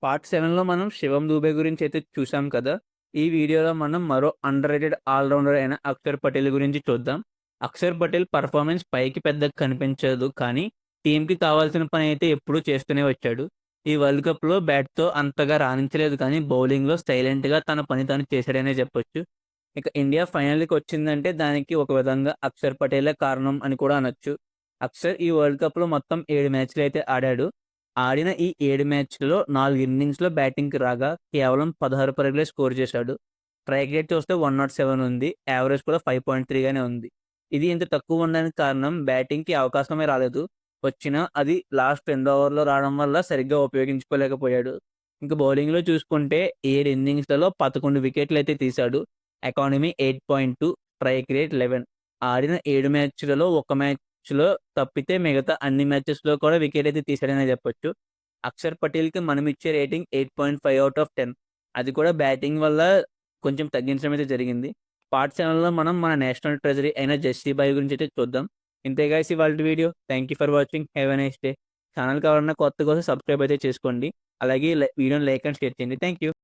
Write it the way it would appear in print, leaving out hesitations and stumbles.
Part 7లో మనం 'శివం దూబే' గురించయితే చూసాం కదా! ఈ వీడియోలో మనం మరో అండర్ రేటెడ్ ఆల్ రౌండర్ అయిన అక్షర్ పటేల్ గురించి చూద్దాం. అక్షర్ పటేల్ పర్ఫార్మెన్స్ పైకి పెద్దగా కనిపించదు. కానీ టీమ్‌కి కావాల్సిన పనైతే ఎప్పుడూ చేస్తూనే వచ్చాడు. ఈ వరల్డ్ కప్‌లో బ్యాట్‌తో అంతగా రాణించలేదు కానీ బౌలింగ్‌లో సైలెంట్‌గా తన పని తాను చేశాడనే చెప్పొచ్చు. ఇక ఇండియా ఫైనల్‌కొచ్చిందంటే దానికి ఒక విధంగా అక్షర్ పటేలే కారణం అని కూడా అనొచ్చు. అక్షర్ ఈ వరల్డ్ కప్‌లో మొత్తం 7 మ్యాచ్‌లయితే ఆడాడు. ఆడిన ఈ 7 మ్యాచ్‌లో 4 ఇన్నింగ్స్‌లో బ్యాటింగ్‌కి రాగా కేవలం 16 పరుగులే స్కోర్ చేశాడు. స్ట్రైక్ రేట్ చూస్తే 107 ఉంది. యావరేజ్ కూడా 5.3 గానే ఉంది. ఇది ఇంత తక్కువ ఉండడానికి కారణం బ్యాటింగ్‌కి అవకాశమే రాలేదు. వచ్చినా అది లాస్ట్ 2 ఓవర్‌లో రావడం వల్ల సరిగ్గా ఉపయోగించుకోలేకపోయాడు. ఇంక బౌలింగ్‌లో చూసుకుంటే 7 ఇన్నింగ్స్‌లలో 11 వికెట్లయితే తీశాడు. Economy 8.2, strike rate 11. ఆడిన 7 మ్యాచ్‌లలో ఒక మ్యాచ్‌లో తప్పితే మిగతా అన్ని మ్యాచెస్‌లో కూడా వికెట్ అయితే తీశాడనే చెప్పొచ్చు. అక్షర్ పటేల్‌కి మనమిచ్చే రేటింగ్ 8.5/10. అది కూడా బ్యాటింగ్ వల్ల కొంచెం తగ్గించడం అయితే జరిగింది. పార్ట్ 7లో మనం మన నేషనల్ ట్రెజరీ అయిన జస్సీ బాయ్ గురించైతే చూద్దాం. ఇంతే గైస్ ఇవాల్టి వీడియో. Thank you for watching. Have a nice day. ఛానెల్‌కి ఎవరన్నా కొత్తగా వస్తే సబ్స్క్రైబ్ అయితే చేసుకోండి. అలాగే వీడియోని లైక్ అండ్ షేర్ చేయండి. Thank you.